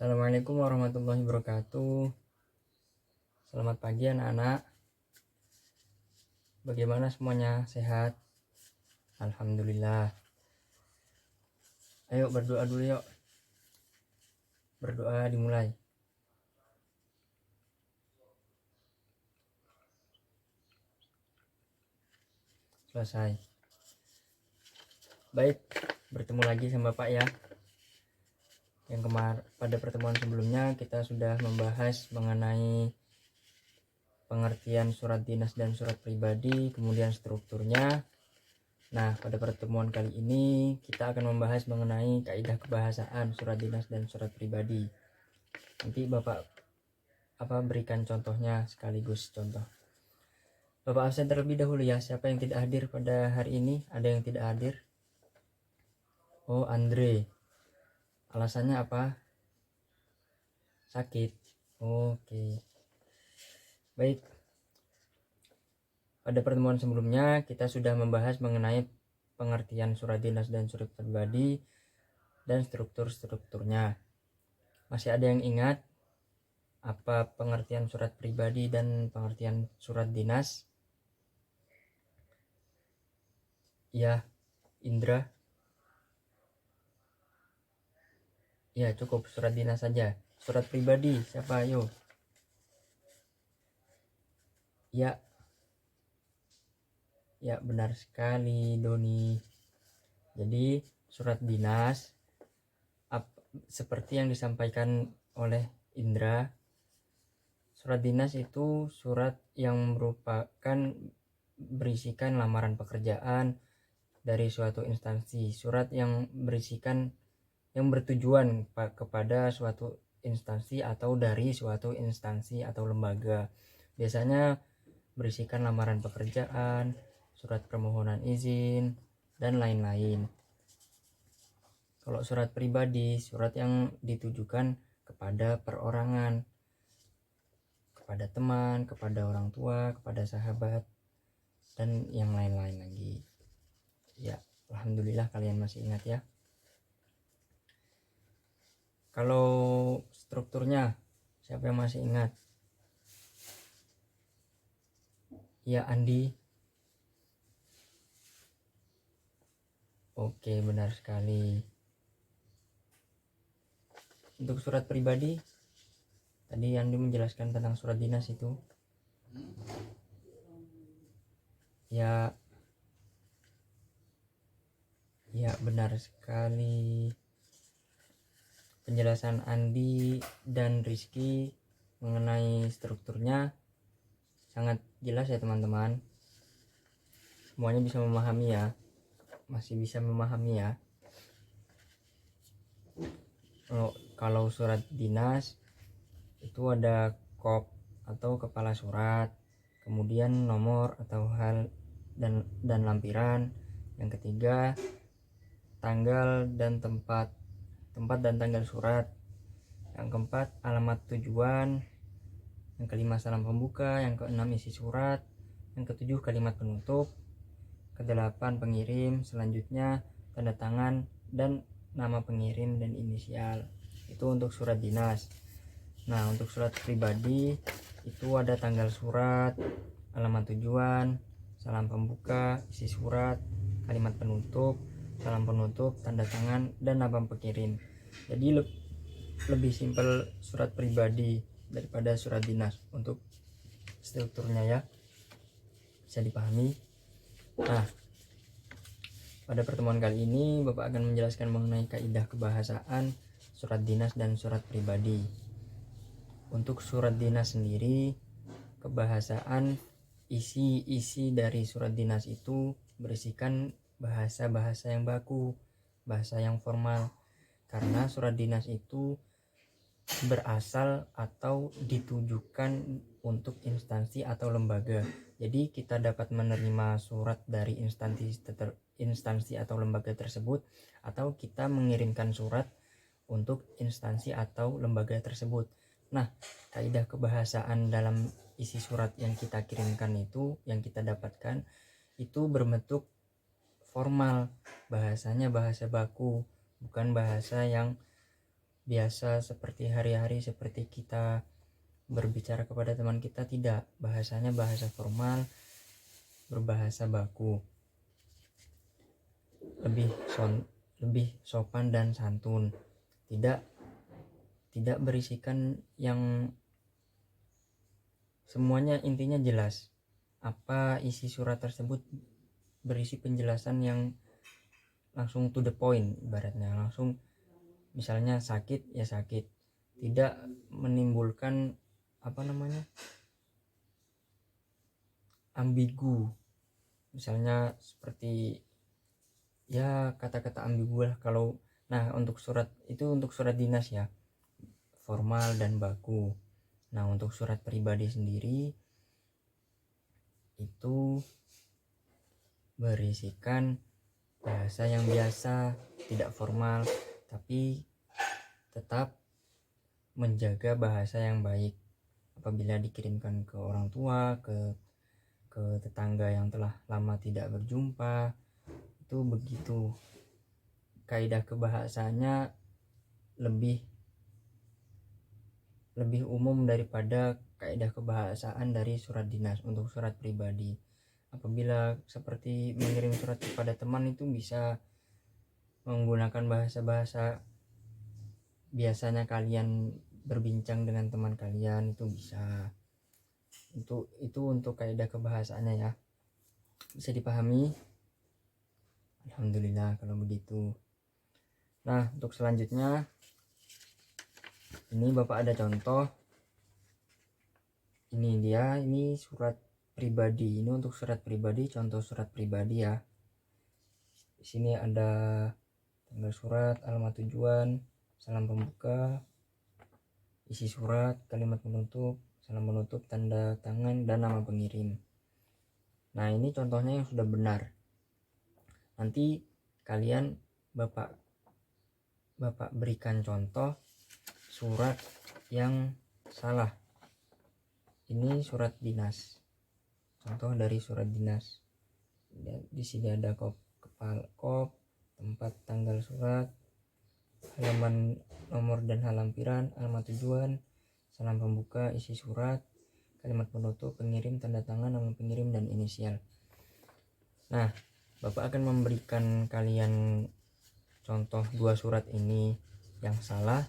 Assalamualaikum warahmatullahi wabarakatuh. Selamat pagi anak-anak. Bagaimana semuanya? Sehat? Alhamdulillah. Ayo berdoa dulu yuk. Berdoa dimulai. Selesai. Baik, bertemu lagi sama Bapak ya. Yang pada pertemuan sebelumnya kita sudah membahas mengenai pengertian surat dinas dan surat pribadi, kemudian strukturnya. Nah, pada pertemuan kali ini kita akan membahas mengenai kaidah kebahasaan surat dinas dan surat pribadi. Nanti Bapak berikan contohnya sekaligus contoh. Bapak absen terlebih dahulu ya. Siapa yang tidak hadir pada hari ini? Ada yang tidak hadir? Oh, Andre. Alasannya apa? Sakit. Oke. Baik. Pada pertemuan sebelumnya kita sudah membahas mengenai pengertian surat dinas dan surat pribadi dan strukturnya. Masih ada yang ingat apa pengertian surat pribadi dan pengertian surat dinas? Ya, Indra. Ya, cukup surat dinas saja. Surat pribadi siapa? Ayo. Ya. Ya, benar sekali Doni. Jadi surat dinas seperti yang disampaikan oleh Indra, surat dinas itu surat yang merupakan berisikan lamaran pekerjaan dari suatu instansi, surat yang berisikan yang bertujuan kepada suatu instansi atau dari suatu instansi atau lembaga. Biasanya berisikan lamaran pekerjaan, surat permohonan izin, dan lain-lain. Kalau surat pribadi, surat yang ditujukan kepada perorangan, kepada teman, kepada orang tua, kepada sahabat, dan yang lain-lain lagi. Ya, alhamdulillah kalian masih ingat ya. Kalau strukturnya, siapa yang masih ingat? Ya, Andi. Oke, benar sekali. Untuk surat pribadi, tadi Andi menjelaskan tentang surat dinas itu. Ya, benar sekali. Penjelasan Andi dan Rizky mengenai strukturnya sangat jelas ya teman-teman. Semuanya bisa memahami ya. Masih bisa memahami ya. Kalau surat dinas itu ada kop atau kepala surat, kemudian nomor atau hal dan lampiran. Yang ketiga, tanggal dan tempat dan tanggal surat. Yang keempat, alamat tujuan. Yang kelima, salam pembuka. Yang keenam, isi surat. Yang ketujuh, kalimat penutup. Kedelapan, pengirim. Selanjutnya, tanda tangan dan nama pengirim dan inisial. Itu untuk surat dinas. Nah, untuk surat pribadi itu ada tanggal surat, alamat tujuan, salam pembuka, isi surat, kalimat penutup, salam penutup, tanda tangan, dan nama pengirim. Jadi lebih simpel surat pribadi daripada surat dinas untuk strukturnya ya. Bisa dipahami. Nah, pada pertemuan kali ini Bapak akan menjelaskan mengenai kaidah kebahasaan surat dinas dan surat pribadi. Untuk surat dinas sendiri, kebahasaan isi dari surat dinas itu berisikan bahasa-bahasa yang baku, bahasa yang formal. Karena surat dinas itu berasal atau ditujukan untuk instansi atau lembaga. Jadi kita dapat menerima surat dari instansi atau lembaga tersebut, atau kita mengirimkan surat untuk instansi atau lembaga tersebut. Nah, kaidah kebahasaan dalam isi surat yang kita kirimkan itu, yang kita dapatkan itu berbentuk formal, bahasanya bahasa baku, bukan bahasa yang biasa seperti hari-hari, seperti kita berbicara kepada teman kita. Tidak, bahasanya bahasa formal, berbahasa baku, lebih sopan dan santun, tidak berisikan yang semuanya intinya jelas. Apa isi surat tersebut berisi penjelasan yang langsung to the point, ibaratnya langsung, misalnya sakit ya sakit, tidak menimbulkan ambigu, misalnya seperti ya kata-kata ambigu lah. Untuk surat itu untuk surat dinas ya, formal dan baku. Nah, untuk surat pribadi sendiri itu berisikan bahasa yang biasa, tidak formal, tapi tetap menjaga bahasa yang baik apabila dikirimkan ke orang tua, ke tetangga yang telah lama tidak berjumpa. Itu begitu. Kaidah kebahasanya lebih umum daripada kaidah kebahasaan dari surat dinas. Untuk surat pribadi, apabila seperti mengirim surat kepada teman, itu bisa menggunakan bahasa-bahasa biasanya kalian berbincang dengan teman kalian, itu bisa. Itu untuk kaidah kebahasaannya ya, bisa dipahami. Alhamdulillah kalau begitu. Nah, untuk selanjutnya ini Bapak ada contoh. Ini surat pribadi. Ini untuk surat pribadi, contoh surat pribadi ya. Di sini ada tanggal surat, alamat tujuan, salam pembuka, isi surat, kalimat penutup, salam penutup, tanda tangan, dan nama pengirim. Nah, ini contohnya yang sudah benar. Nanti kalian Bapak berikan contoh surat yang salah. Ini surat dinas, contoh dari surat dinas. Di sini ada kop, tempat, tanggal surat, halaman, nomor dan halampiran, alamat tujuan, salam pembuka, isi surat, kalimat penutup, pengirim, tanda tangan, nama pengirim, dan inisial. Nah, Bapak akan memberikan kalian contoh dua surat ini yang salah,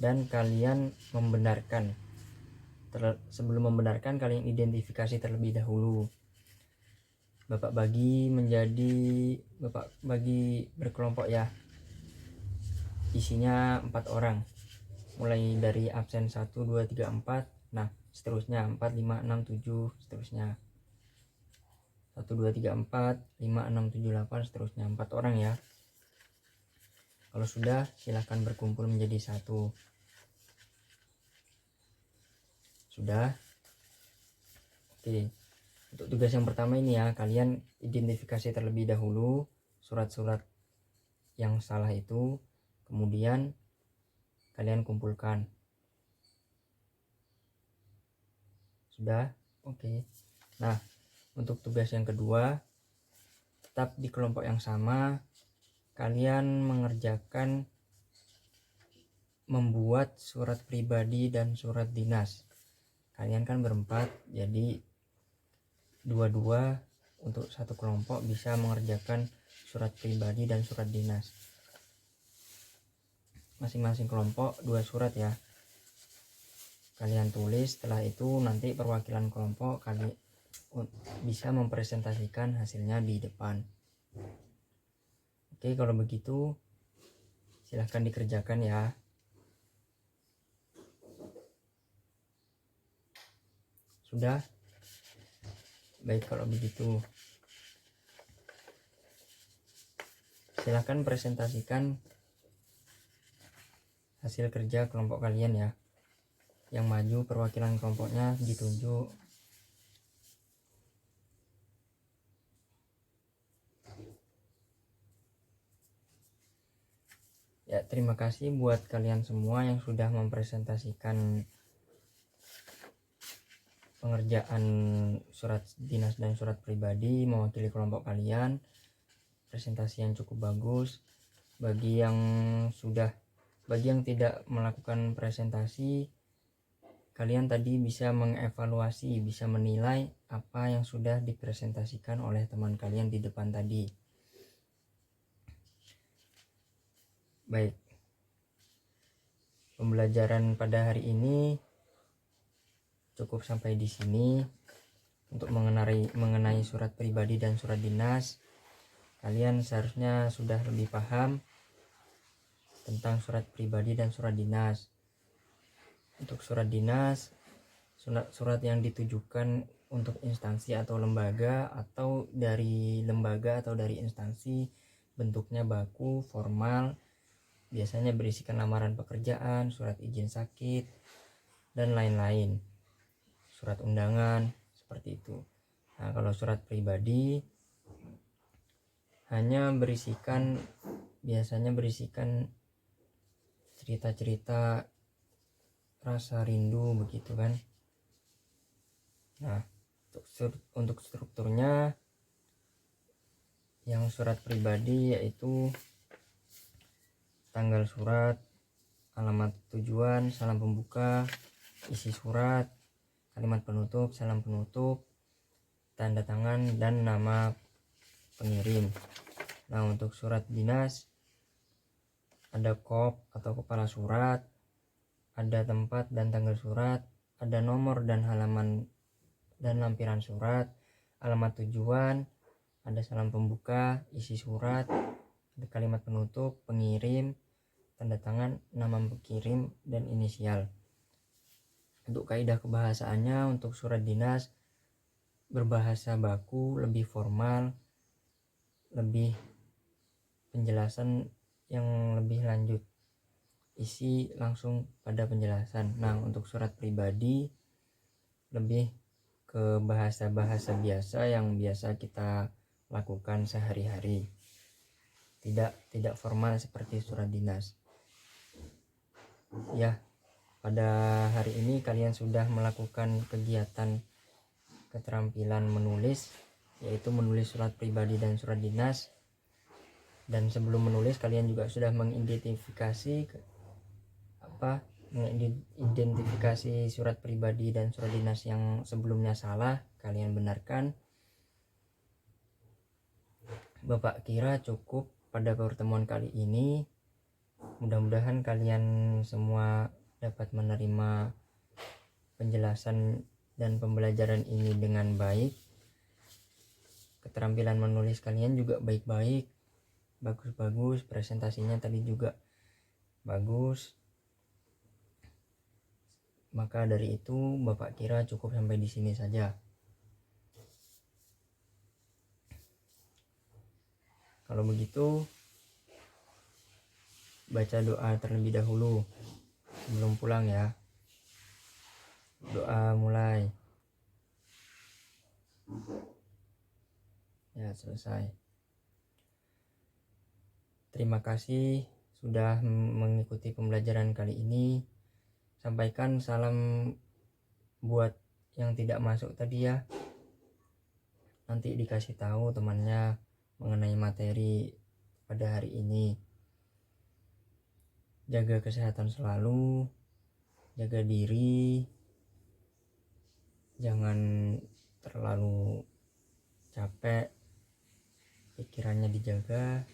dan kalian membenarkan. Sebelum membenarkan, kalian identifikasi terlebih dahulu. Bapak bagi berkelompok ya, isinya 4 orang, mulai dari absen 1, 2, 3, 4, nah seterusnya 4, 5, 6, 7, seterusnya 1, 2, 3, 4, 5, 6, 7, 8, seterusnya 4 orang ya. Kalau sudah, silahkan berkumpul menjadi satu. Sudah? Oke. Untuk tugas yang pertama ini ya, kalian identifikasi terlebih dahulu surat-surat yang salah itu, kemudian kalian kumpulkan. Sudah? Oke. Nah, untuk tugas yang kedua, tetap di kelompok yang sama, kalian mengerjakan membuat surat pribadi dan surat dinas. Kalian kan berempat, jadi dua-dua untuk satu kelompok bisa mengerjakan surat pribadi dan surat dinas. Masing-masing kelompok 2 surat ya. Kalian tulis, setelah itu nanti perwakilan kelompok kalian bisa mempresentasikan hasilnya di depan. Oke, kalau begitu silahkan dikerjakan ya. Sudah? Baik, kalau begitu silahkan presentasikan hasil kerja kelompok kalian ya. Yang maju perwakilan kelompoknya ditunjuk. Ya, terima kasih buat kalian semua yang sudah mempresentasikan pengerjaan surat dinas dan surat pribadi mewakili kelompok kalian. Presentasi yang cukup bagus. Bagi yang sudah Bagi yang tidak melakukan presentasi, kalian tadi bisa mengevaluasi, bisa menilai apa yang sudah dipresentasikan oleh teman kalian di depan tadi. Baik, pembelajaran pada hari ini cukup sampai di sini. Untuk mengenai surat pribadi dan surat dinas, kalian seharusnya sudah lebih paham tentang surat pribadi dan surat dinas. Untuk surat dinas, surat yang ditujukan untuk instansi atau lembaga, atau dari lembaga atau dari instansi, bentuknya baku, formal, biasanya berisikan lamaran pekerjaan, surat izin sakit, dan lain-lain, surat undangan, seperti itu. Nah, kalau surat pribadi biasanya berisikan cerita-cerita rasa rindu, begitu kan. Nah, untuk strukturnya, yang surat pribadi yaitu tanggal surat, alamat tujuan, salam pembuka, isi surat, kalimat penutup, salam penutup, tanda tangan, dan nama pengirim. Nah, untuk surat dinas ada kop atau kepala surat, ada tempat dan tanggal surat, ada nomor dan halaman dan lampiran surat, alamat tujuan, ada salam pembuka, isi surat, ada kalimat penutup, pengirim, tanda tangan, nama pengirim, dan inisial. Untuk kaidah kebahasaannya, untuk surat dinas berbahasa baku, lebih formal, lebih penjelasan yang lebih lanjut, isi langsung pada penjelasan. Nah, untuk surat pribadi lebih ke bahasa-bahasa biasa yang biasa kita lakukan sehari-hari, tidak formal seperti surat dinas. Ya, pada hari ini kalian sudah melakukan kegiatan keterampilan menulis, yaitu menulis surat pribadi dan surat dinas. Dan sebelum menulis, kalian juga sudah mengidentifikasi surat pribadi dan surat dinas yang sebelumnya salah, kalian benarkan. Bapak kira cukup pada pertemuan kali ini. Mudah-mudahan kalian semua dapat menerima penjelasan dan pembelajaran ini dengan baik. Keterampilan menulis kalian juga baik-baik, bagus-bagus, presentasinya tadi juga bagus. Maka dari itu Bapak kira cukup sampai di sini saja. Kalau begitu, baca doa terlebih dahulu sebelum pulang ya. Doa mulai. Ya, selesai. Terima kasih sudah mengikuti pembelajaran kali ini. Sampaikan salam buat yang tidak masuk tadi ya. Nanti dikasih tahu temannya mengenai materi pada hari ini. Jaga kesehatan selalu, jaga diri, jangan terlalu capek, pikirannya dijaga,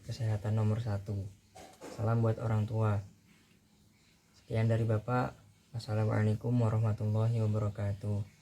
kesehatan nomor 1. Salam buat orang tua. Sekian dari Bapak. Assalamualaikum warahmatullahi wabarakatuh.